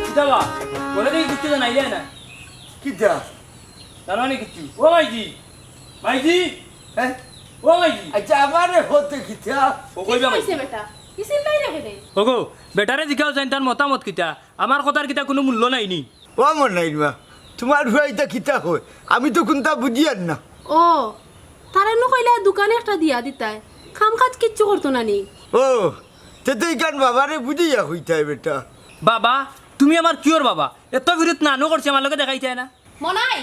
কিতাবা বলে দেখি কিচ্ছু নাই যায় না কিতা জানো নি কিচ্ছু ও মাইজি হ্যাঁ ও মাইজি আচ্ছা আমারে হতে কিতা ও কইবা কি হইছে বেটা কি চিন্তাই রেখে দে ওগো বেটারে জিজ্ঞাসা জানি তার মতামত কিতা আমার কথার কিতা কোনো মূল্য নাই নি ও মন নাই মা তোমার ভাইটা কিতা হয় আমি তো কোনটা বুঝিয়ার না ও তারে নো কইলা দোকানে একটা দিয়া দিতাই খাম কাজ কিচ্ছু করতো না নি ও তেতে কান বাবারে বুঝিয়া হইতাই বেটা বাবা তুমি আমার কিওর বাবা এত বিরুদ্ধ নানো করছে আমার লগে দেখাই যায় না মনাই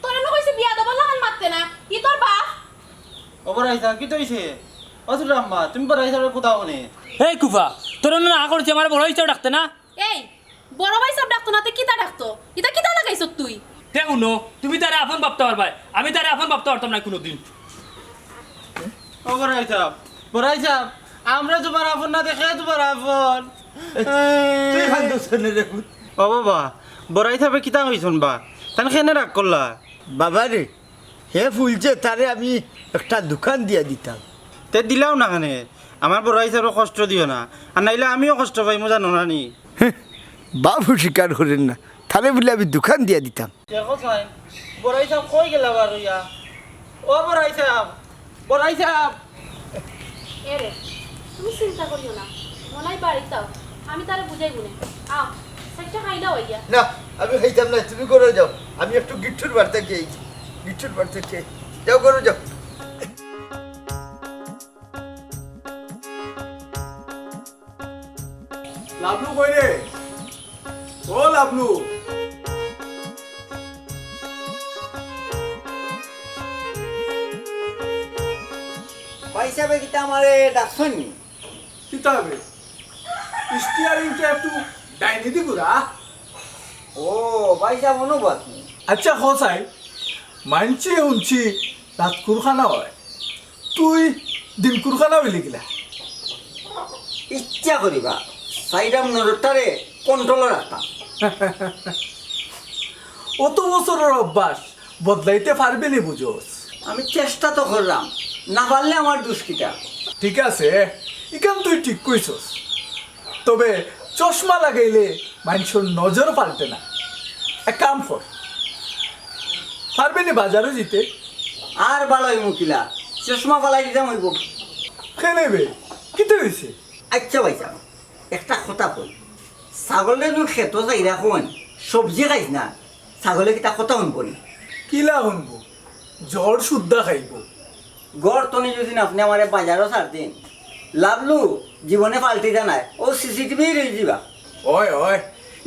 তোরে নো কইছে বিয়া দেব লাগান মারতে না ই তোর বাপ ওপর আইসা কি তো হইছে অসুর আম্মা তুমি পর আইসা কোথাও নেই এই কুফা তোর না করছে আমার বড় হিসাব ডাকতে না এই বড় ভাই সব ডাকতো না তে কিতা ডাকতো এটা কিতা লাগাইছ তুই তে উনো তুমি তারে আপন ভাবতে পারবা আমি তারে আপন ভাবতে পারতাম না কোনোদিন ওপর আইসা পর আইসা আমরা তোমার আপন না দেখে তোমার আপন তুই খান্দছ নে রে ও বাবা বড়াই থাকবে কিতা হইছন বা তান কেনে রাগ করলা বাবারে হে ফুলছে তারে আমি একটা দোকান দিয়া দিতাম তে দিলাও না কানে আমার বড়াই সাহেব কষ্ট দিও না আর নাইলে আমিও কষ্ট পাই মজা নানি বাবু স্বীকার করেন না তারে বলে আমি দোকান দিয়া দিতাম দেখো সাই বড়াই সাহেব কই গেলা বার হইয়া ও বড়াই সাহেব বড়াই সাহেব এরে তুমি চিন্তা করিও না মনাই বাড়ি তাও আমি তারে বুঝাই গুনে আও সেটা খাইলা হইয়া না আমি খাইতাম না তুমি করে যাও আমি একটু গিট্টুর বাড়তে খেয়ে গিট্টুর বাড়তে খেয়ে যাও করে যাও লাভলু কই রে ও লাভলু পয়সা বেগিটা আমারে ডাকছন নি কিতা হবে স্টিয়ারিংটা একটু ডাইনি দিগুরা ও পয়সা মনোবাদ নি আচ্ছা হসাই মানছি শুনছি রাত কুরখানা হয় তুই দিন কুরখানা হইলি গিলা ইচ্ছা করিবা সাইরাম নরটারে কন্ট্রোল রাখতাম অত বছরের অভ্যাস বদলাইতে পারবে নি বুঝোস আমি চেষ্টা তো করলাম না পারলে আমার দুষ্কিটা ঠিক আছে ইকান তুই ঠিক কইছস তবে চশমা লাগাইলে মানুষের নজর পাল্টে না এক কাম কর পারবে নি বাজারে যেতে আর ভালোই মুকিলা চশমা পালাই দিতাম হইব খেলেবে কিতে হয়েছে আচ্ছা পয়সা একটা কথা কই ছাগলের নো খেত যাই রাখুন সবজি খাইস না ছাগলে কিতা কথা শুনব নি কিলা শুনবো জ্বর শুদ্ধা খাইব গড় তনি যদি আপনি আমার বাজারও ছাড় দিন লাভলু জীবনে পাল্টি জানায় ও সিসিটিভি রয়ে দিবা ওই ওই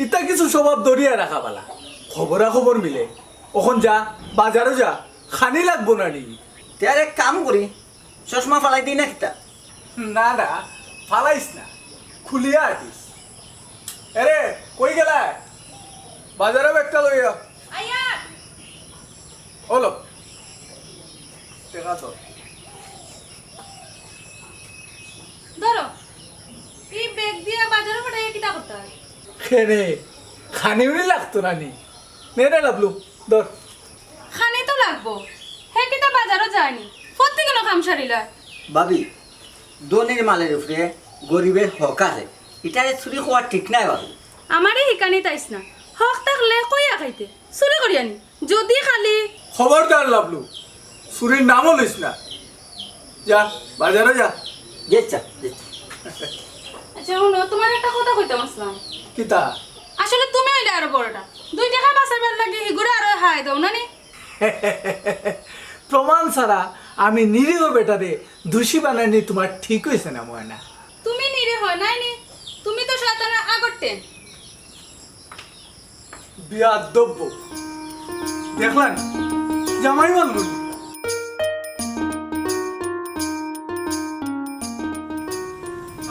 ইতা কিছু স্বভাব দরিয়া রাখা বালা খবরা খবর মিলে ওখন যা বাজারে যা খানি লাগবো না নি তে আর এক কাম করি চশমা ফালাই দিই না কিতা না না ফালাইস না খুলিয়া আটিস এরে কই গেলা বাজারে একটা লইয়া আইয়া হলো টেকা তো ধরো এই ব্যাগ দিয়ে বাজারে পড়ে কিতা করতে হয় খেনে খানি উনি লাগতো না নি নে রে লাভলু ধর খানে তো লাগবো হে কিতা বাজারও যায়নি প্রত্যেক কেন কাম সারিলা ভাবি দনের মালের উপরে গরিবের হক আছে এটারে চুরি হওয়া ঠিক নাই ভাবি আমারে হিকানি তাইস না হক থাকলে কইয়া খাইতে চুরি করি আনি যদি খালি খবরদার লাভলু সুরির নামও লিস না যা বাজারে যা গেছা আচ্ছা শুনো তোমার একটা কথা কইতাম আসলাম কিতা আসলে তুমি হইলে আরো বড়টা 2 টাকা বাঁচাবার লাগে হিগুড়ে আরো হাই দাও না নি প্রমাণ ছাড়া আমি নিরীহ বেটারে দোষী বানানি তোমার ঠিক হয়েছে না ময়না তুমি নিরে হয় নাই নি তুমি তো শয়তানের আগরতে বিয়াদ্দব্য দেখলেন জামাই বললুন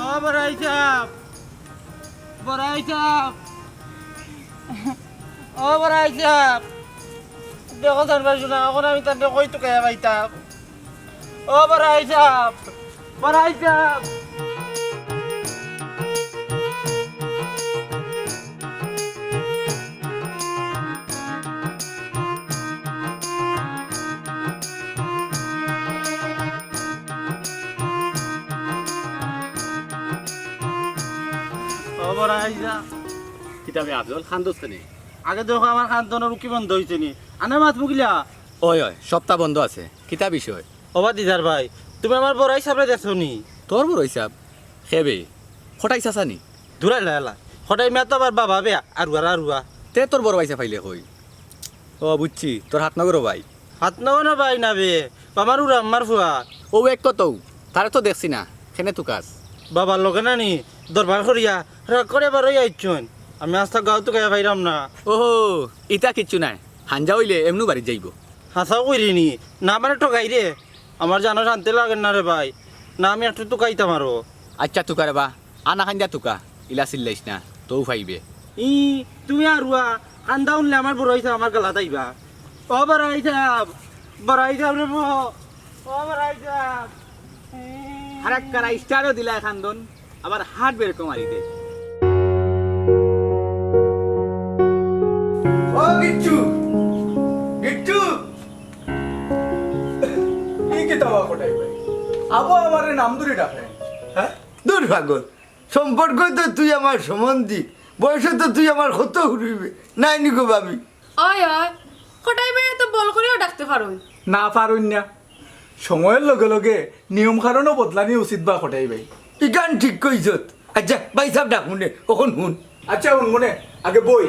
ও বড়াই সাহেব বড়াই সাহেব ও বড়াই সাহেব দেখো জানবার শোনা এখন আমি তার কই তো কে পাইতাম ও বড়াই সাহেব বড়াই সাহেব ও বড়াই সাহেব কিতাবে আফজল খান্দোস্তে নেই আগে দেখো আমার খান্তনের উকি বন্ধ হয়েছে নি আনে মাত মুগিলা ওই ওই সপ্তাহ বন্ধ আছে কিতা বিষয় অবা দিদার ভাই তুমি আমার বড়াই সামনে দেখছো নি তোর বড় হিসাব হেবে ফটাই চাচানি দূরাই লালা সদায় মেয়ে তো আবার বাবা বেয়া আরুয়া তে তোর বড় বাইসা ফাইলে কই ও বুঝছি তোর হাত নগর ভাই হাত নগো ভাই না বে আমার উড়া আমার ফুয়া ও এক কত তারে তো দেখছি না কেনে তু কাজ বাবার লগে না নি দরবার করিয়া রাগ করে বারোই আইছন আমি আস্তা গাঁও তো গায়ে পাইরাম না ওহো ইটা কিচ্ছু নাই হাঞ্জা হইলে এমনু বাড়ি যাইব হাসাও করিনি না মানে ঠকাই রে আমার জানো শান্তি লাগে না রে ভাই না আমি একটু টুকাইতাম আরো আচ্ছা তুকা রে বা আনা খান্দা তুকা ইলা চিল্লাইস না তৌ ফাইবে ই তুমি আরুয়া কান্দা উনলে আমার বড় হইছে আমার গালা তাইবা ও বড়াই যাব রে বো ও বড়াই যাব হারাক কারা স্টারও দিলা খান্দন আবার হাট বের কমারি দে ও গিট্টু গিট্টু এই কি তাওয়া কোটাই ভাই আবো আমারে নাম ধরে ডাকে হ্যাঁ দূর পাগল সম্পর্ক তো তুই আমার সম্বন্ধী বয়সে তো তুই আমার কত ঘুরিবে নাই নিকো ভাবি ওই ওই কটাই ভাই তো বল করেও ডাকতে পারো না পারুন না সময়ের লগে লগে নিয়ম কারণও বদলানি উচিত বা কোটাই ভাই ইকান ঠিক কইছত আচ্ছা ভাই সাহেব ডাকুন রে কখন শুন আচ্ছা মনে আগে বই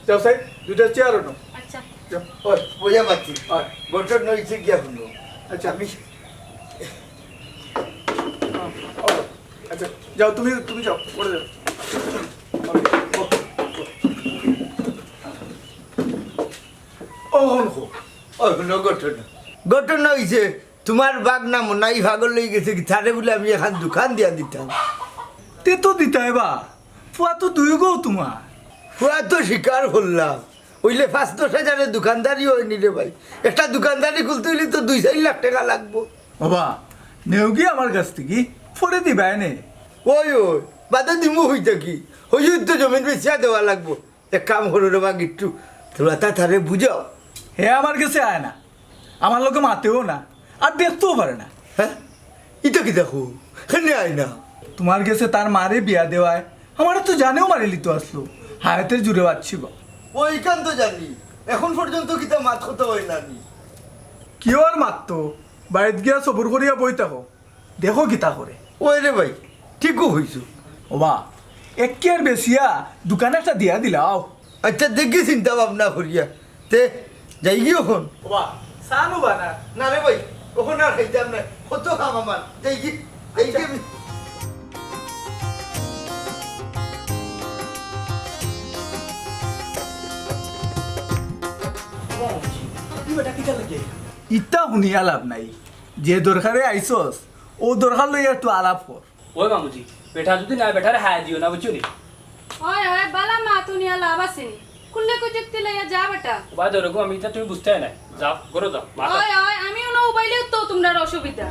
যাও সাই দুইটা চেয়ার আনো আচ্ছা যাও ওই বোঝা পাচ্ছি হয়। গঠন নইছে গিয়া শুনবো আচ্ছা আমি আচ্ছা যাও তুমি যাও পড়ে যাও ও হন হো ও শুনো গঠন গঠন হইছে তোমার বাগ না মনাই ভাগল লই গেছে কি তারে বলে আমি এখন দোকান দিয়া দিতাম তে তো দিতাই বা ফুয়া তো দুই গো তোমার পুরা তো স্বীকার করলাম ওইলে ৫-১০ হাজারের দোকানদারি হয়নি রে ভাই একটা দোকানদারি খুলতে হইলে তো ২-৪ লাখ টাকা লাগবো বাবা নেও কি আমার কাছ থেকে পরে দিবা এনে ওই বাদে দিমু হইতে কি ওই তো জমিন বেচিয়া দেওয়া লাগবো এক কাম করো রে বা গিট্টু তোরা তারে বুঝাও হে আমার কাছে আয় না আমার লোকে মাতেও না আর দেখতেও পারে না হ্যাঁ এটা কি দেখো হেনে আয় না তোমার কাছে তার মারে বিয়া দেওয়ায় আমার তো জানেও মারি লিতো আসলো হায়াতের জুড়ে পাচ্ছি বা ওইখান তো জানি এখন পর্যন্ত কিতা মাত কথা হয় না নি কেউ আর মারতো বাড়িতে গিয়া সবর করিয়া বই থাকো দেখো কিতা করে ওই রে ভাই ঠিকও হইছো ও বা একে আর বেশিয়া দোকানে একটা দিয়া দিলাও আচ্ছা দেখি চিন্তা ভাবনা করিয়া তে যাই গিয়ে ওখন ও বা সানু বানা না রে ভাই ওখন আর খাইতাম না কত খাম আমার যাই গি যাই গিয়ে ইটা শুনিয়া লাভ নাই যে দরকারে আইসস ও দরকার লইয়া একটু আলাপ কর ওই মামুজি বেটা যদি না বেটারে হায়া দিও না বুঝছো নি ওই ওই বালা মা তুনিয়া লাভ আসেনি কুল্লে কো যুক্তি লইয়া যা বেটা বা ধরো আমি তা তুমি বুঝতে না যাও করো যাও মাথা ওই ওই আমিও না উবাইলেও তো তোমরা অসুবিধা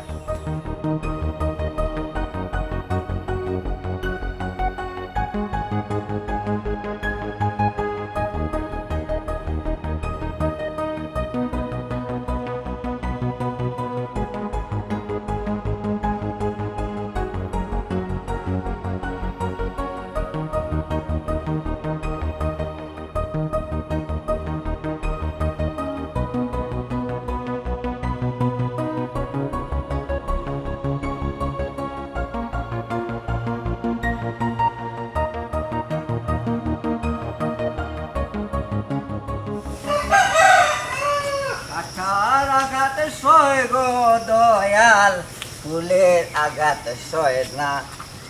কাঠার আঘাতে সয় গো দয়াল ফুলের আঘাতে সয় না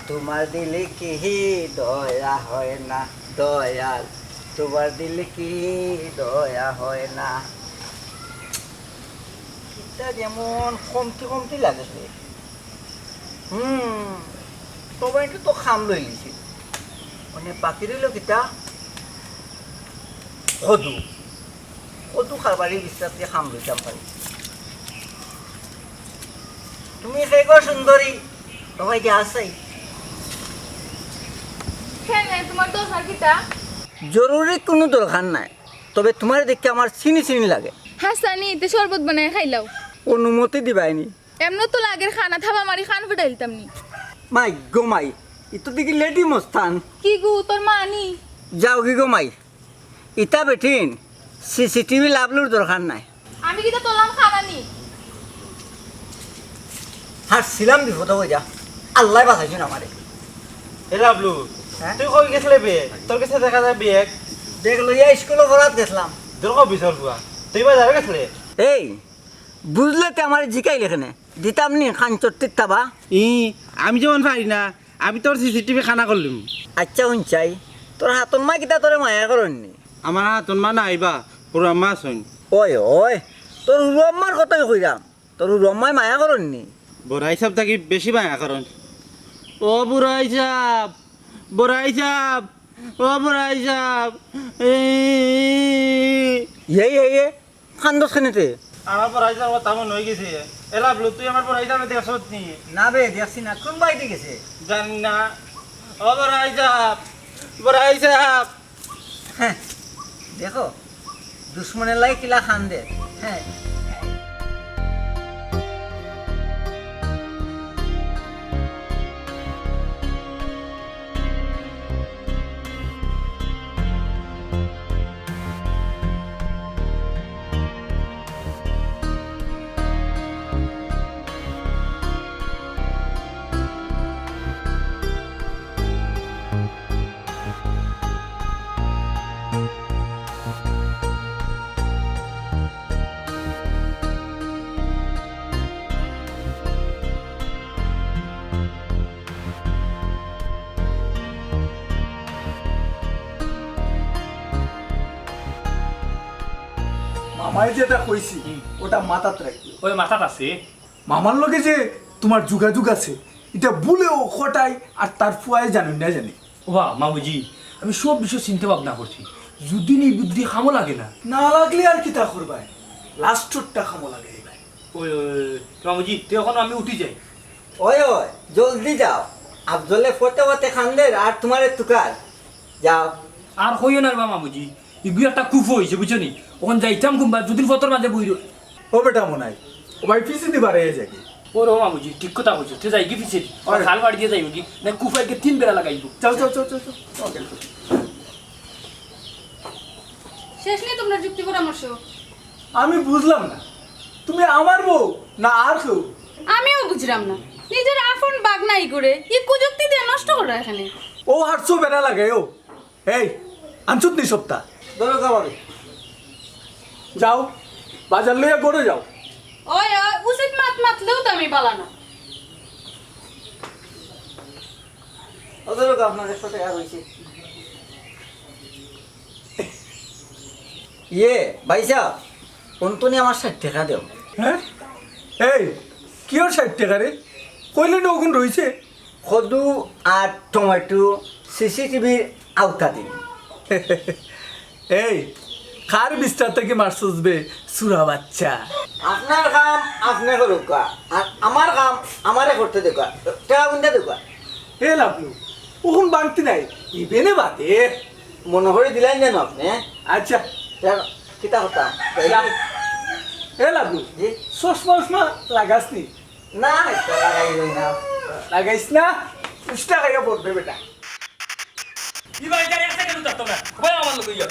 তোমার দিলে কি দয়া হয় না দয়াল তোমার দিলে কি দয়া হয় না এটা যেমন কমতি কমতি লাগেছে সবাই তো খাম লই লিছি মানে বাকি রইল কিতা সদু কতো খাবারই বিশ্বাস দিয়ে খাম লইতাম পারি তুমি সেই গো সুন্দরী সবাই যে আসাই তোমার তো সাকিতা জরুরি কোনো দরকার নাই তবে তোমার দেখে আমার চিনি চিনি লাগে হাসানি তে শরবত বানায় খাইলাও অনুমতি দিবাইনি এমন তো লাগের খানা থাবা মারি খান ফুটাইলতাম নি মাই গো মাই ইতো দেখি লেডি মস্তান কি গু তোর মানি যাও কি গো মাই ইটা বেঠিন সিসিটিভি লাভলুর দরকার নাই আমি কিন্তু তোলাম খানা নি হাসছিলাম বিপদ হয়ে যা আল্লাহ বাঁচাইছেন আমারে এ লাভলু হ্যাঁ? তুই কই গেছিলে বেগ তোর কাছে দেখা যায় বেগ দেখ লইয়া স্কুলে পড়াত গেছিলাম তোর কো বিচার বুয়া তুই বাজারে গেছিলে এই বুঝলে তো আমার জিকাইলে এখানে দিতাম নি খান চট্টির তাবা আমি যেমন পারি না আমি তোর সিসিটিভি খানা করলাম আচ্ছা শুনছাই তোর হাতন মা কিতা তোরে মায়া করেননি আমার হাতন মা নাইবা পুরো মা শুন ওই ওই তোর উরুয়াম্মার কথাই কইরাম তোর উরুয়াম্মায় মায়া করেননি বড়াই সাহেব থাকি বেশি মায়া করেন ও বুড়াই সাহেব বড়াই সাহেব ও বড়াই সাহেব এ খান্দস খানেতে আমার বড়াই সাহেব তেমন হয়ে গেছে এ লাভলু তুই আমার বড়াই সাহেব দেখছ নি না বে দেখছি না কোন বাইতে গেছে জানি না ও বড়াই সাহেব বড়াই সাহেব হ্যাঁ দেখো দুশ্মনের লাই কিলা খান দে হ্যাঁ মামাই যেটা কইছি ওটা মাথাত রাখি ওই মাথাত আছে মামার লগে যে তোমার যোগাযোগ আছে এটা বলেও খটাই আর তার ফুয়াই জানি না জানি ওবা মামুজি আমি সব বিষয় চিন্তা ভাবনা করছি যদি নি বুদ্ধি খামো লাগে না না লাগলে আর কি তা করবাই লাস্টরটা খামো লাগে ভাই ওই মামুজি তুই এখন আমি উঠি যাই ওই ওই জলদি যাও আফজলে ফতে ফতে খান দে আর তোমারে তুকার যাও আর হইও না বা মামুজি ইগুলো একটা কুফ হয়েছে বুঝছো নি ওখান যাইতাম কুম্বা দুদিন ফতর মাঝে বই ও বেটা মনাই ও ভাই ফিসি দিবার এ যাকে ওর ও মামুজি ঠিক কথা বলছো তুই যাই কি পিছিয়ে খাল বাড়ি দিয়ে যাইব কি না কুফাইকে 3 বেলা লাগাইব চল চল চল চল চল শেষ নেই তোমরা যুক্তি পরামর্শ আমি বুঝলাম না তুমি আমার বউ না আর কেউ আমিও বুঝলাম না নিজের আফন বাগ নাই করে এই কুযুক্তি দিয়ে নষ্ট করো এখানে ও হারছো বেড়া লাগে ও এই আনছুত নি সপ্তাহ ধরো যাবে যাও বাজার লইয়া গড়ে যাও ওই ওই উচিত মাত মাতলেও তো আমি বালানো ওদের আপনার 100 টাকা হয়েছে ভাই সাহেব অন্তনি আমার 60 টাকা দেও হ্যাঁ এই কি ওর 60 টাকা রে কইলে না ওগুন রইছে কদু আর টমেটো সিসিটিভির আওতা দিন এই কার বিস্তার থেকে মার সুজবে সুরা বাচ্চা আপনার কাম আপনি করুক আর আমার কাম আমারে করতে দেখা টাকা গুনতে দেখা এ লাভলু ওগুন বাংতি নাই ইবেনে বাতে মনে করে দিলেন যেন আপনি আচ্ছা কিতা হতাম এ লাভলু জি চশমা উসমা লাগাস নি না এটা লাগাই লই না লাগাইস না উষ্টা খাইয়া পড়বে বেটা ই বাড়ি যাই একটা কেন যাতো না ওই আমার লোক ইয়া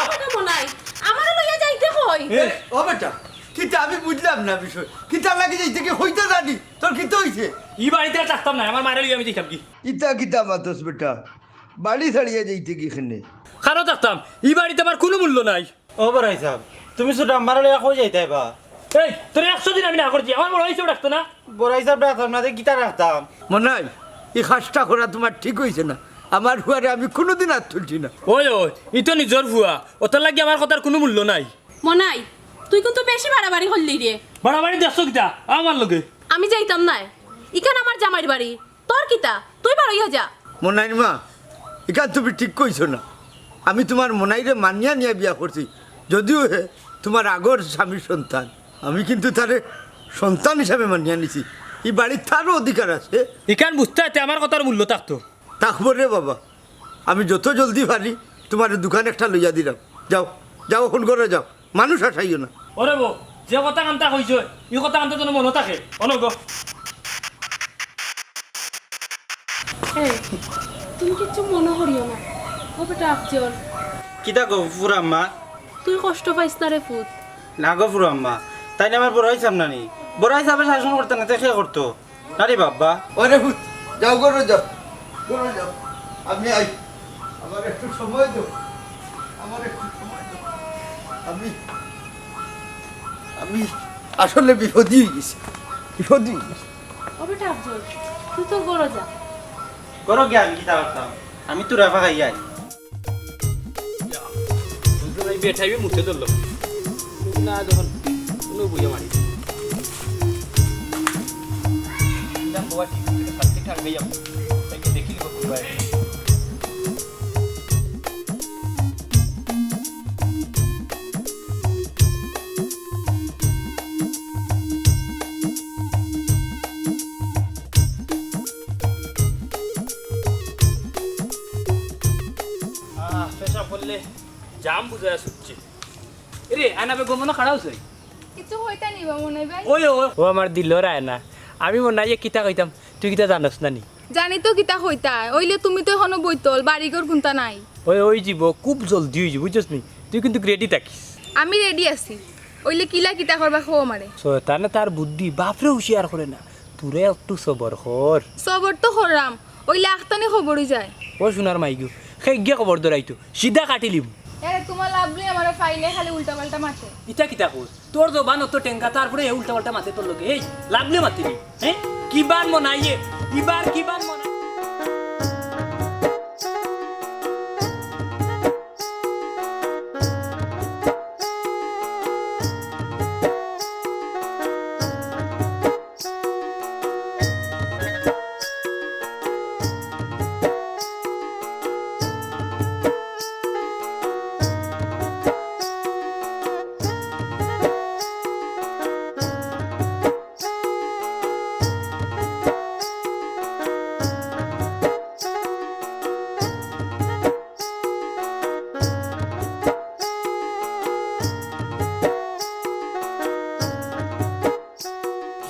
কথা মনাই আমারও লইয়া যাইতে কই ও বেটা কিন্তু আমি বুঝলাম না বিষয় কিতা লাগে যে থেকে হইতে জানি তোর কিতা হইছে ই বাড়িতে আর থাকতাম না আমার মারে লইয়া আমি দেখাম কি ইতা কিতা মাতস বেটা বাড়ি ছাড়িয়ে যাইতে কি এখানে খারো থাকতাম ই বাড়িতে আমার কোনো মূল্য নাই ও বড়াই সাহেব তুমি শুধু আমার লইয়া কই যাইতে বা এই তোর 100 দিন আমি না করছি আমার বড় হইছে ডাকতো না বড়াই সাহেব রাখতাম না গীতা রাখতাম মনে হয় এই কাজটা করা তোমার ঠিক হয়েছে না আমার হুয়ারে আমি কোনোদিন আর তুলছি না ওই ওই ই তো নিজর ভুয়া ওটার লাগি আমার কথার কোনো মূল্য নাই মনাই তুই কিন্তু বেশি বাড়াবাড়ি হল্লি রে বাড়াবাড়ি দেখছো কিতা আমার লগে আমি যাইতাম না ইখান আমার জামাইর বাড়ি তোর কিতা তুই বাড়াইয়া যা মনাইর মা এখান তুমি ঠিক কইছো না আমি তোমার মনাইরে মানিয়া নিয়ে বিয়া করছি যদিও হে তোমার আগর স্বামীর সন্তান আমি কিন্তু তারে সন্তান হিসাবে মানিয়া নিছি এই বাড়ির তারও অধিকার আছে ইখান বুঝতে হইতে আমার কথার মূল্য থাকতো থাকবো রে বাবা আমি যত জলদি পারি তোমার দোকান একটা লইয়া দিলাম যাও যাও ফোন করে যাও মানুষ আসাইও না ওরে বো যে কথা কান্তা কইছো ই কথা কান্তা তোর মনে থাকে অনগ এই তুমি কিচ্ছু মনে করিও না ও বেটা আফজল, কিতা গো ফুরা আম্মা? তুই কষ্ট পাইস না রে ফুট। না গো ফুরা আম্মা, তাই না আমার বড় হিসাব নানি, বড় হিসাবে শাসন করতে না দেখে করতো না রে বাবা। ওরে ভূত, যাও গরু যাও, গরু যাও। আমি আই, আমার একটু সময় দাও, আমার একটু সময় দাও। আমি আসলে বিপদী হয়ে গেছি, বিপদী হয়ে গেছি। ও বেটা আফজল, তুই তোর গরো যা। করো গে আমি কিতা করতাম, আমি তো রাফা খাই আই। বেঠাইবে মুখে ধরলো না যখন কোনো বুঝে মারি ঠিকঠাক হয়ে যাবো দেখি পেশা করলে জাম বুঝায় ছুটছে রে আয়না গমন খাড়া হচ্ছে কিছু হইতা নিবা মনে ভাই? ওই ও আমার দিল আয়না আমি মনে হয় কিতা কইতাম তুই কিতা জানাস না নি জানি তো কিতা হইতা, ওইলে তুমি তো এখনো বইতল বাড়িঘর কোনটা নাই। ওই যাব খুব জলদি হয়ে যাব বুঝছিস নি তুই কিন্তু রেডি থাকিস আমি রেডি আছি, ওইলে কিলা কিতা করবা খো আমারে। তার না তার বুদ্ধি বাপরে হুঁশিয়ার করে না তোরে একটু সবর কর সবর তো হরাম, ওইলে আখতানি খবরই যায়। ও সোনার মাইগু সেই গিয়ে খবর ধরাইতো সিধা কাটিলিম আরে তোমার লাভলি আমার ফাইলে খালি উল্টা পাল্টা মাঠে। ইটা কিতা কর তোর জবান অত টেঙ্কা তারপরে এই উল্টা পাল্টা মাথে তোর লোকে এই লাগলে মাতিনি হ্যাঁ কিবার মনাইয়ে কিবার মনাই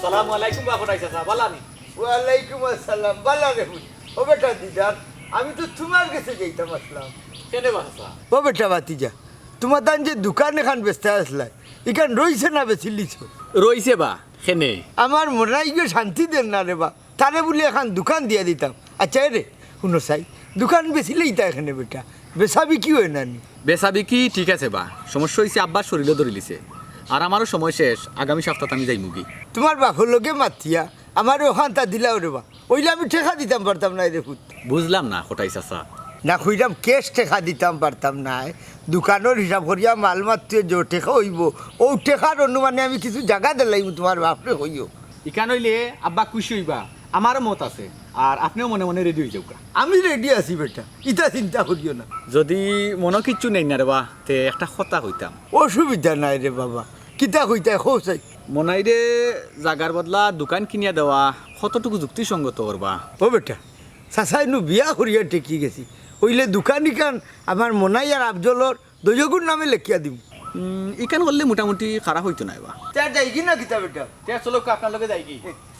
আসসালামু আলাইকুম বাবা রাইসা বালানি ওয়ালাইকুম আসসালাম, বালা রে ভূত। ও বেটা দিদার, আমি তো তোমার কাছে যাইতাম আসলাম। কেনে বাসা ও বেটা বাতিজা, তোমার দান যে দোকান এখান বেচতে আসলাই, এখান রইছে না বেশি লিছ? রইছে বা খেনে আমার মনে গিয়ে শান্তি দেন না রে বা, তারে বলি এখন দোকান দিয়ে দিতাম। আচ্ছা রে শুনো চাই, দোকান বেচিলেই তা এখানে বেটা বেচাবি কি হয় না নি? বেচাবি কি ঠিক আছে বা, সমস্যা হয়েছে আব্বার শরীরে ধরে লিছে আর আমারও সময় শেষ, আগামী সপ্তাহে আমি যাই মুগি। তোমার বাপর লোকে মাতিয়া আমার ওখান তা দিলাও রে বা, ওইলে আমি ঠেকা দিতাম পারতাম না রে ভূত। বুঝলাম না কোটাই চাচা। না খুঁজলাম কেস টেকা দিতাম পারতাম না, দোকানের হিসাব করিয়া মাল মাত্রে যে টেকা হইব ও টেকার অনুমানে আমি কিছু জায়গা দিলাম তোমার বাপরে হইও। ইকান হইলে আব্বা খুশি হইবা, আমারও মত আছে আর আপনিও মনে মনে রেডি হয়ে যাওকা। আমি রেডি আছি বেটা, ইটা চিন্তা করিও না। যদি মনে কিচ্ছু নেই না রে বা, তে একটা কথা হইতাম। অসুবিধা নাই রে বাবা, কিতা কইতা খোঁচাই। মনাই রে জাগার বদলা দোকান কিনিয়া দেওয়া কতটুকু যুক্তিসঙ্গত করবা? ও বেটা চাচাই নু বিয়া করিয়া টেকি গেছি, ওইলে দোকানি কান আমার মনাই আর আফজলর দুজগুর নামে লেখিয়া দিব। ইকান করলে মোটামুটি খারাপ হইতো না বা। তার যাই কি না কিতা বেটা? চলো আপনার লগে যাই কি,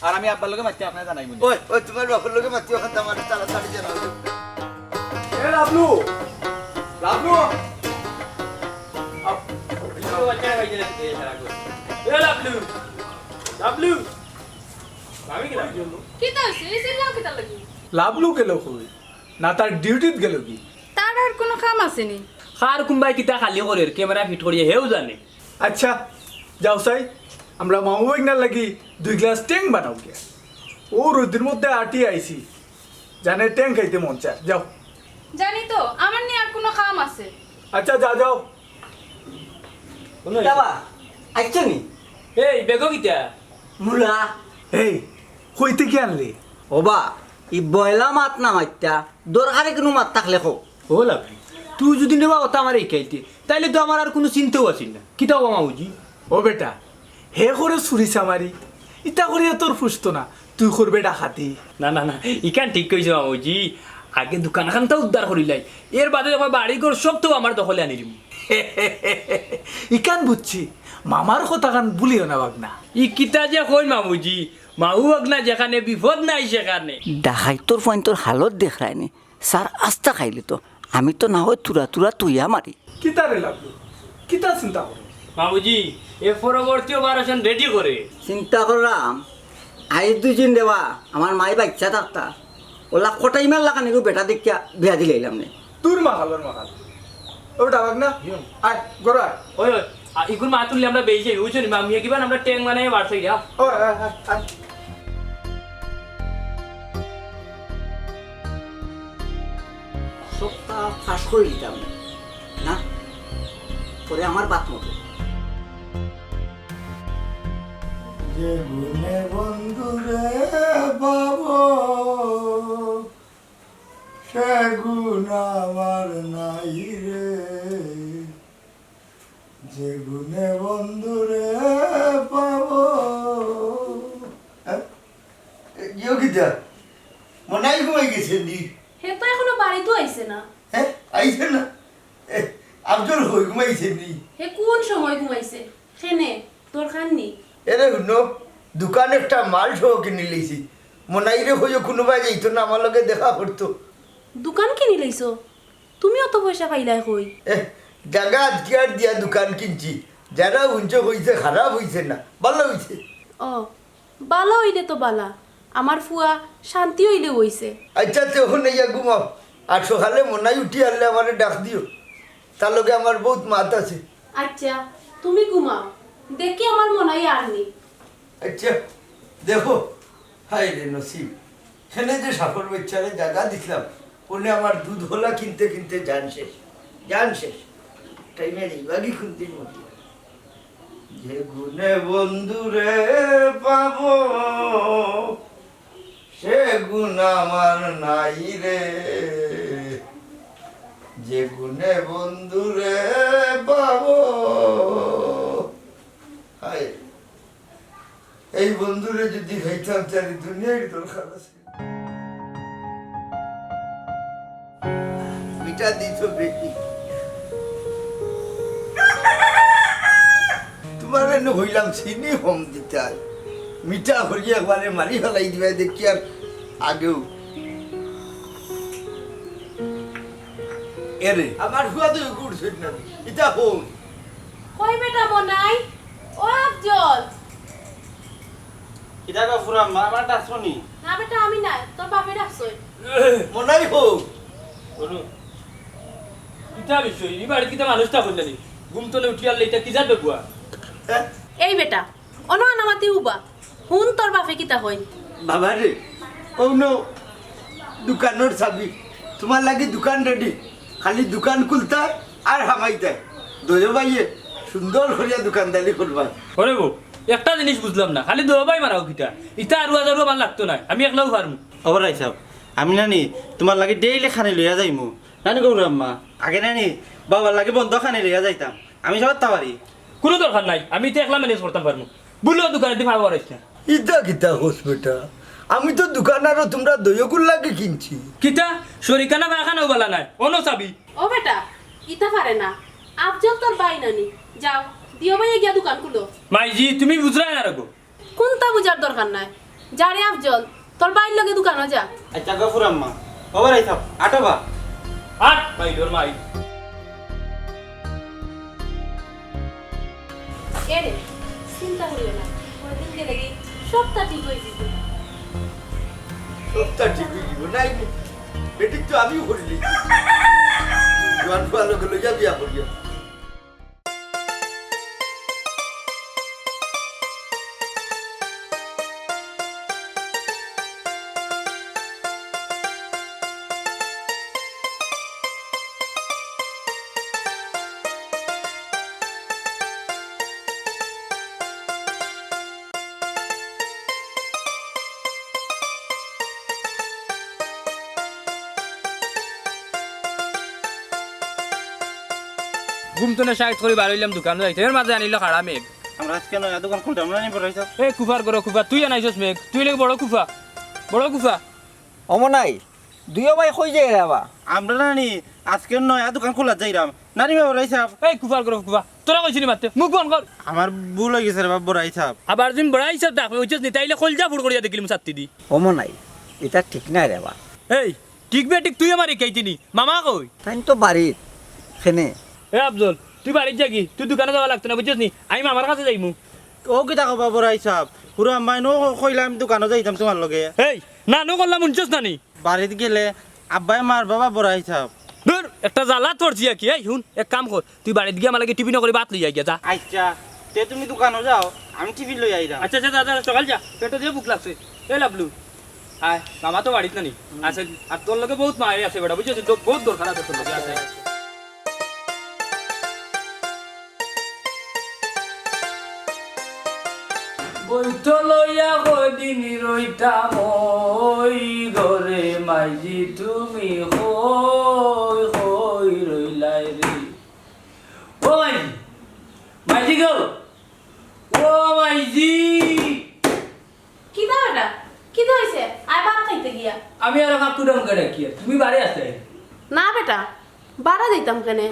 আর আমি আব্বার লগে মাতি আপনার জানাই ওই ওই তোমার বাপের লোকে মাতি ওখান আমার তাড়াতাড়ি জানাও। এ লাভলু, লাভলু, কিতা হইছে? এই সিলাম কিতা লাগি? লাভলু গেল কই না তার ডিউটিত গেল কি? তার আর কোনো কাম আছে নি? খার কুম্বাই কিতা খালি করে ক্যামেরা ফিট করিয়ে হেও জানে আচ্ছা যাও সাই, আমরা মামু না লাগি 2 গ্লাস ট্যাং বানাও গে। ও রোদের মধ্যে আটি আইছি, জানে ট্যাং খাইতে মন চায়, যাও। জানি তো, আমার নি আর কোনো কাম আছে। আচ্ছা যা যাও। বাবা আচ্ছা নি এই বেগো কিতা মুলা এই কইতে কি আনলি? ওবা ই বয়লা মাত না মাত্তা দরকারে কোনো মাত থাকলে খো। ও লাগলি তুই যদি নেবা ওটা আমার এই খাইতে তাইলে তো আমার আর কোনো চিন্তাও আছিল না কিতা বাবা বুঝি ও বেটা হে করে চুরি চামারি ইটা করিয়া তোর ফুসতো না, তুই করবে ডাকাতি। না না না ইকান ঠিক কইছো মামুজি, আগে দোকান খানটা উদ্ধার করিলাই এর বাদে আমার বাড়ি ঘর সব তো আমার দখলে আনি দিম। ইকান বুঝছি, মামার কথা কান ভুলিও না বাগনা। ই কিতা যে কই মামুজি, মাহু না যেখানে বিপদ নাই সেখানে। ডাকাই তোর পয়েন্ট তোর হালত দেখায়নি স্যার আস্তা খাইলি তো আমি তো না হয় তুরা তুরা তুইয়া মারি। কিতারে লাগলো কিতা চিন্তা করো বাবুজি এ পরবর্তী অপারেশন রেডি করে চিন্তা করলাম আইস 2 দিন দেওয়া আমার মাই বাচ্চা থাকতা ওলা কটাই মার লাগা নিগো বেটা দেখিয়া বিয়া দিলাম নে। তোর মাখালোর মাখাল ওটা ভাগ না আয় গড় আয় ওই ওই ইগুন মা তুললে আমরা বেরিয়ে যাই বুঝছো নি মামিয়া কিবা আমরা ট্যাঙ্ক বানাই বাড়ছাই যা ও আয় আয় আয় সপ্তাহ ফাঁস করে দিতাম না পরে আমার বাত মতো যে গুণে বন্ধুরে পাবো সে গুণ আমার নাই রে, যে গুণে বন্ধুরে পাবো। যোগিতা মনে ঘুমাই গেছে নি? হে তো এখনো বাড়িতেও আইছে না। হ্যাঁ আইছে না? আফজল হয়ে ঘুমাইছে নি? হে কোন সময় ঘুমাইছে? হেনে তোর খাননি? এরে শুনো দোকানে একটা মাল সহ কিনে লইছি, মনাইরে হয়ে কোনোবাই যাইতো না আমার লগে দেখা করতো। দোকান কিনি লইছো? তুমি অত পয়সা পাইলাই কই? জায়গা আজকের দিয়া দোকান কিনছি, যারা উঞ্চ হয়েছে খারাপ হয়েছে না, ভালো হয়েছে। ও বালা হইলে তো বালা, আমার ফুয়া শান্তি হইলে হইছে। আচ্ছা তখন ইয়া ঘুমাও, আর সকালে মনাই উঠি আনলে আমার ডাক দিও, তার লগে আমার বহুত মাত আছে। আচ্ছা তুমি ঘুমাও, দেখি আমার মনে হয় আর নেই। আচ্ছা দেখো হাই রে নসিব, সেনে যে সাফর বাচ্চারে জায়গা দিছিলাম ওনে আমার দুধ হোলা কিনতে কিনতে জান শেষ, জান শেষ। টাইমে এইবারই খুনতে মতি, যে গুণে বন্ধুরে পাবো সে গুণ আমার নাই রে, যে গুণে বন্ধুরে পাবো। হায় এই বন্ধুরে যদি হইতাম তাহলে দুনিয়ার দরকার আছে। মিঠা দিত বেশি, তোমার এনে হইলাম চিনি কম দিতে, মিঠা হরিয়ে একবারে মারি ফেলাই দিবে দেখি আর আগেও। এরে আমার হুয়া তো গুড়ছে না, এটা হোক কই বেটা বনাই? ও আফজল। কিতা ফুরা আমার ডাকছনি? না বেটা আমি নাই, তোর বাপে ডাকছই। মনাই হোক। বলু কিতা বিষয় এই বাড়ি কিতা মানুষটা করলেনি ঘুম তোলে উঠি আনলে এটা কি যাবে বুয়া হ্যাঁ এই বেটা অন আনামাতি উবা হুন তোর বাপে কিতা হই? বাবা রে অন্য দোকানের চাবি তোমার লাগে, দোকান রেডি, খালি দোকান খুলতা আর হামাইতা দোজো ভাইয়ে সুন্দর করিয়া দোকানদারি করবা। ওরে বউ একটা জিনিস বুঝলাম না, খালি দোবাই মারাও কিতা ইটা আর হাজারও ভাল লাগতো না, আমি একলাও পারমু। খবর আইসাব আমি নানি তোমার লাগে ডেইলি খানি লইয়া যাইমু নানি গৌরাম্মা আগে নানি বাবার লাগে বন্ধ খানি লইয়া যাইতাম আমি সব পারি। কোনো দরকার নাই, আমি তো একলা ম্যানেজ করতাম পারমু, বললেও দোকানে দিয়ে ভাড়া করাইছ না। ইটা কিতা হোস বেটা, আমি তো দোকান আরো তোমরা দইগুল লাগে কিনছি। কিতা শরিকানা বাখানাও বলা নাই অন্য চাবি। ও বেটা ইতা পারে না, আফজল তোর বাই নানি, যাও দিও ভাইয়ে গিয়া দোকান খুলো। মাইজি তুমি বুঝলাই না রাখো, কোনটা বুঝার দরকার নাই, যা রে আফজল তোর বাইর লগে দোকানে যা। আচ্ছা গফুরাম্মা খবর আইসাব আটবা আট মাই ডোর মাই। এরে চিন্তা করিও না, কয়দিন গেলে কি সবটা ঠিক হয়ে যাবে। সবটা ঠিক হয়ে যাবে, নাই বেটি তো আমিও করলি জোয়ান ভালো গেল যা বিয়া করিয়া। ঘুম তো না সাইড করে বার হইলাম দোকানে যাইতে, এর মাঝে আনিল খাড়া মেঘ। আমরা আজকে নয়া দোকান খুলতাম নানি বড় আইসাব এ কুফার করো কুফা, তুই আনাইছস মেঘ, তুই লেগে বড় কুফা, বড় কুফা। অমনাই দুইও ভাই কই যায় রাবা? আমরা নানি আজকে নয়া দোকান খোলা যাইরাম নানি বড় আইসাব এই কুফার করো কুফা, তোরা কইছিলি মারতে মুখ বন্ধ কর। আমার ভুল হয়ে গেছে রে বাপ বড় আইসাব। আবার তুমি বড় হিসাব ডাকবে ওইছস নি, তাইলে কলজা ফুড় করিয়া দেখিলি সাত্তি দি। অমনাই এটা ঠিক নাই রাবা। এই ঠিক বে ঠিক তুই আমার শিকাইছিনি মামা কই তাই তো বাড়ির সেনে এ আফজল তুই বাড়ির যাগি তুই দোকানে যাওয়া লাগতো না বুঝছিস নি আমি মামার কাছে যাইমু ও কিতা কবা বড়াই সাহেব পুরা আম্মাই নো কইলাম দোকানে যাইতাম তোমার লগে এই না নো করলাম শুনছিস না নি বাড়িতে গেলে আব্বাই মার বাবা বড়াই সাহেব ধর একটা জ্বালা তোরছি কি এই শুন এক কাম কর তুই বাড়িতে গিয়ে আমার লাগে টিফিন করে ভাত লই গিয়া যা আচ্ছা তে তুমি দোকানে যাও আমি টিভি লই আইরাম আচ্ছা আচ্ছা দাদা সকাল যা পেটে দিয়ে ভুক লাগছে এ লাভলু আয় মামা তো বাড়িতে নানি আচ্ছা আর তোর লগে বহুত মায়ের আছে বেটা বুঝছিস তো বহুত দরকার আছে তোর লগে আছে বইতো লইয়া কদিন রইতাম ওই ঘরে মাইজি তুমি কই কই রইলাই রে ও মাইজি মাইজি গো ও মাইজি কি দাও এটা কি হইছে আয় ভাত খাইতে গিয়া আমি আর কাকু ডামকে ডাকি তুমি বাড়ি আসতে না বেটা বাড়া দিতাম কেনে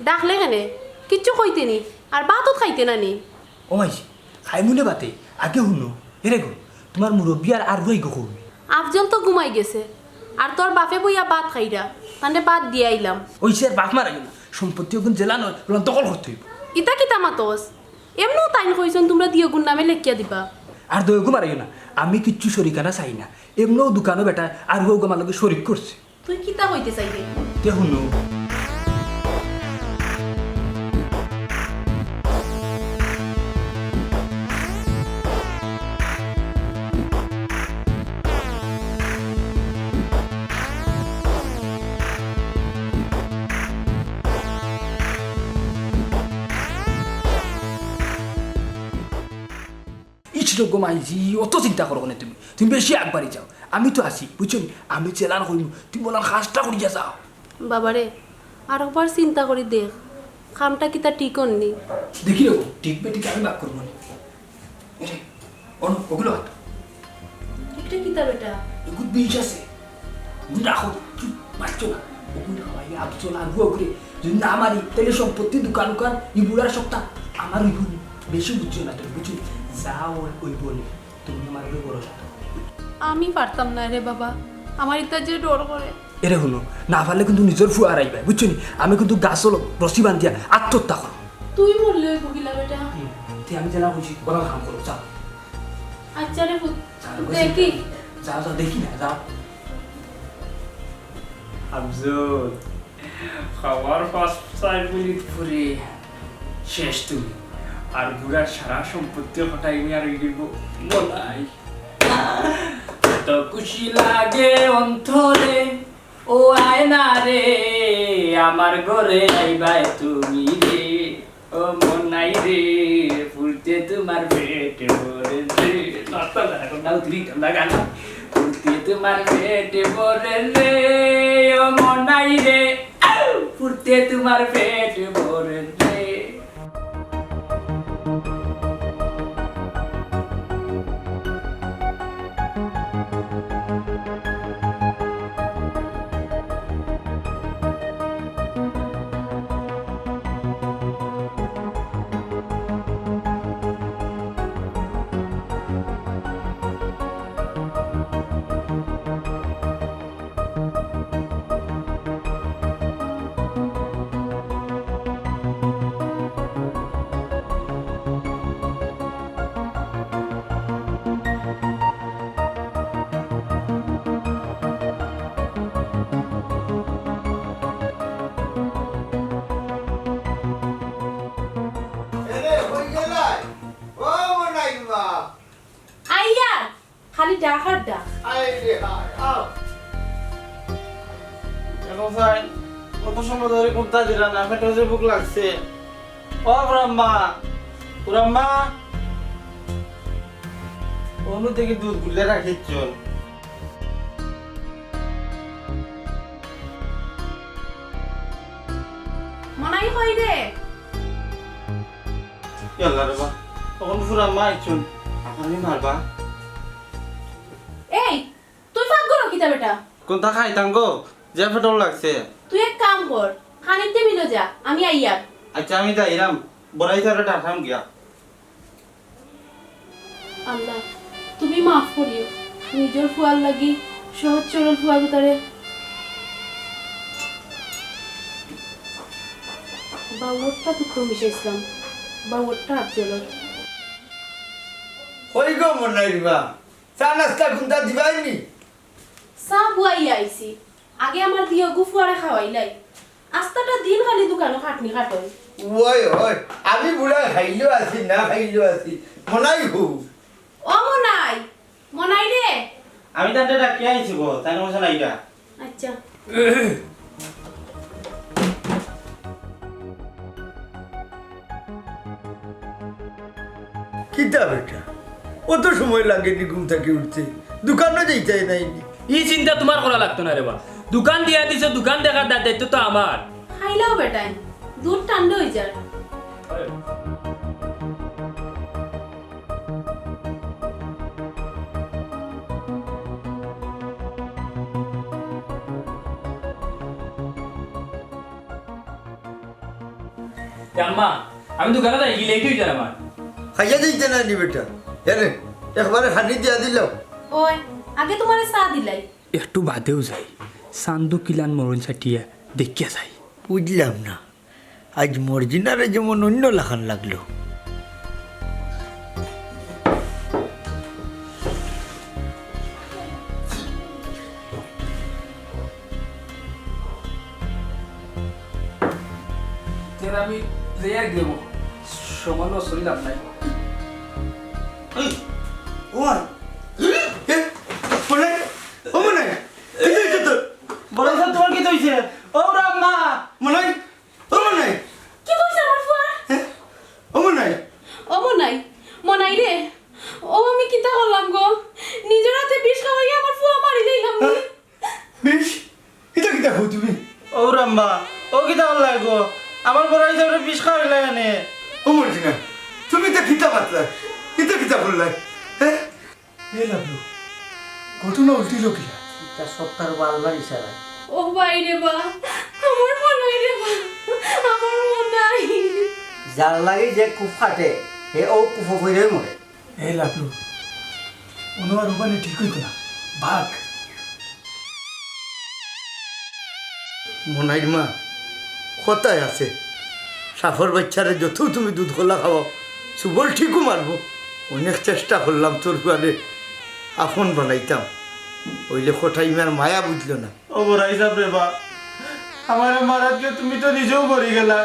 ডাকলে কেনে কিচ্ছু কইতে নি আর ভাতও খাইতে না নি ও মাইজি খাই মুনে বাতে আগে শুনো এরে গো তোমার মুরব্বী আর রই গো কই আফজল তো ঘুমাই গেছে আর তোর বাপে বইয়া ভাত খাইরা তান্ডে ভাত দিয়ে আইলাম ওই সে বাপ মারা গেল সম্পত্তি ওখান জেলা নয় ওখান দখল করতে হইব ইতা কিতা মাতস এমনও তাইন কইছেন তোমরা দিয়গুন নামে লেখিয়া দিবা আর দয়গো মারাইও না আমি কিচ্ছু শরিকানা চাই না এমনও দোকানও বেটা আর হোক আমার লগে শরিক করছে তুই কিতা হইতে চাইবে তে শুনো ইচ্ছিল গো মাইজি অত চিন্তা করো না তুমি তুমি বেশি একবারই যাও আমি তো আছি বুঝছো আমি চেলান করিম তুমি বলার কাজটা করিয়া যাও বাবারে আর একবার চিন্তা করি দেখ খামটা কিতা ঠিক নি দেখি রে ঠিক বেটিকে আমি বাক করবো না এরে অন ওগুলো হাত এটা কিতা বেটা এগুলো বীজ আছে রাখো চুপ মারছো না ওগুলো খাওয়াই আবচল আর হুয়া করে যদি না মারি তাহলে সম্পত্তি দোকান দোকান ইবুলার সপ্তাহ আমার ওই বেশি বুঝছো না তুমি বুঝছো যাও ওই বলে তুমি আমার বড় সাথে আমি পারতাম না রে বাবা আমার ইতা যে ডর করে এরে শুনো না পারলে কিন্তু নিজের ফুয়ার আইবা বুঝছো নি আমি কিন্তু গাছ রসি বান্ধিয়া আত্মহত্যা করো তুই মরলে ওই বগিলা বেটা তে আমি জানা বুঝি বলা কাম করো যাও আচ্ছা রে দেখি যাও যাও দেখি না যাও আফজল খাওয়ার 5 মিনিট পরে শেষ তুমি আর বুড়ার সারা সম্পত্তি হটাই নিয়ে আর দিব বলাই তো খুশি লাগে অন্তরে ও আয়না রে আমার ঘরে আইবাই তুমি রে ও মনাই রে ফুলতে তোমার পেট ভরে রে নাতা লাগা নাও তুমি লাগা না ফুলতে তোমার পেট ভরে রে ও মনাই রে ফুলতে তোমার পেট ভরে রে আইয়া খালি ডাক আর ডাক এখন ভাই কত সময় ধরে ঘুমতা দিলা না পেটে যে ভুক লাগছে ও ব্রহ্মা ব্রহ্মা অনু থেকে দুধ গুলে রাখিস চল মনাই কই রে ইয়াল্লা রে বা তখন ব্রহ্মা আইছুন আপনি মারবা এই তুই ফাঁক করো কিতা বেটা কোনটা খাইতাম গো যে পেটল লাগছে তুই এক কাম কর খানিতে মিলো যা আমি আইয়া আচ্ছা আমি যাইরাম বড়াই তারে ডাকাম গিয়া আল্লাহ তুমি মাফ করিও নিজের ফুয়ার লাগি সহজ সরল ফুয়ার ভিতরে বা ওরটা দুঃখ মিশাইছিলাম বা ওরটা আপজল ওই গো মনাইর মা চা নাস্তা কোনটা দিবাইনি চা বুয়াই আইছি আগে আমার দিও গুফুয়ারে খাওয়াইলাই আস্তাটা দিন খালি দোকানে খাটনি খাটই ওই ওই আমি বুড়া খাইলেও আছি না খাইলেও আছি মনাই হু ও মনাই মনাই রে আমি তাতে ডাকি আইছি গো তাই মশা নাইটা আচ্ছা কিতা বেটা অত সময় লাগেনি ঘুম থেকে উঠতে দোকানও যেতে নাইনি ই চিন্তা তোমার করা লাগতো না রে বা দোকান দিয়া দিছে দোকান দেখার দায়িত্ব তো আমার খাইলাও বেটাই দুধ ঠান্ডা হয়ে যায় আম্মা আমি দোকানে যাই কি লেট হয়ে যায় আমার খাইয়া যেতে নাইনি বেটা জানে একবারে হানি দিয়া দিলাম ওই আগে তোমারে চা দিলাই একটু বাদেও যাই চান্দু কিলান মরণ চাটিয়া দেখিয়া যাই বুঝলাম না আজ মর্জিনারে যেমন অন্য লাখান লাগলো আমি রেয়ার দেব সমান শরীর আপনার বড় স্যার তোমার কি হইছে ও রাম্মা কি কইছ আমার ফুয়া ও মনাই মনাই রে ও আমি কিতা করলাম গো নিজের হাতে বিষ খাওয়াইয়া আমার ফুয়া মারি দিলাম তুমি ও রাম্মা ও কি তাহলে লাগো আমার বড় হিসাবে বিষ খাওয়াইলে এনে ও মর্জিনা তুমি তো খিতা পাতলা খিতা বললাই হ্যাঁ ঘটনা উল্টিল কি তার সত্তার বালবার ইশারা ও বাইরে বা আমার মনাই রে বা আমার মনাই যার লাগে যে কুফ কাটে হে ও কুফ কইরে মরে এই লাভলু অনুয়ার উপানে ঠিক হইতো না বাঘ মনাইর মা কথায় আছে সাফর বাচ্চারে যত তুমি দুধ কলা খাওয়াও সুবল ঠিকও মারবো অনেক চেষ্টা করলাম তোর ঘরে আপন বানাইতাম ওইলে কোথায় ইমার মায়া বুঝলো না ও বড় হিসাব রে বা আমার মারাত গিয়ে তুমি তো নিজেও মরে গেলা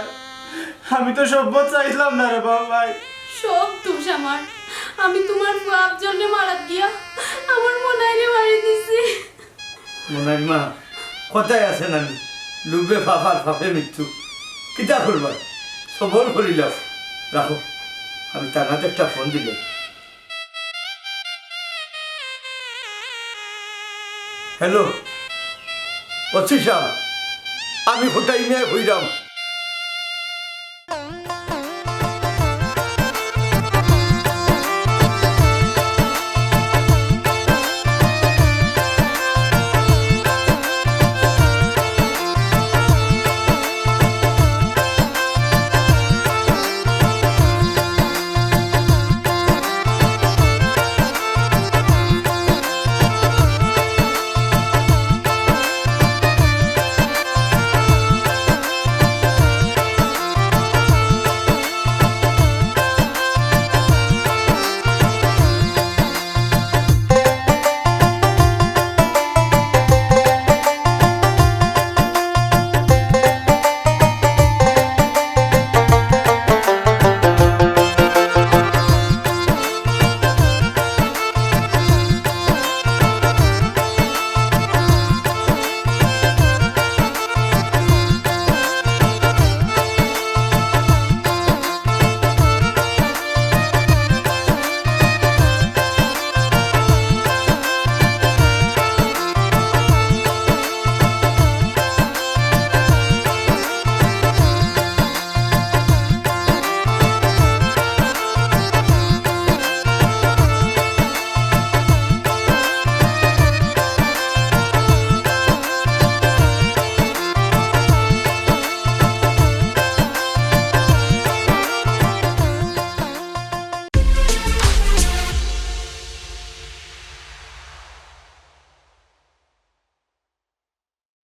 আমি তো সভ্য চাইছিলাম না রে বাবা ভাই সব দোষ আমার আমি তোমার ফুয়া জন্য মারাত গিয়া আমার মনাই রে মারি দিছি মনাইর মা কথায় আছে না লুবে ফাফার ফাফে মৃত্যু কিতা করবা সবল করিলাম রাখো আমি তার হাতে একটা ফোন দিলে হ্যালো অচ্ছি সাহেব আমি হোটাই মেয়ে হইরাম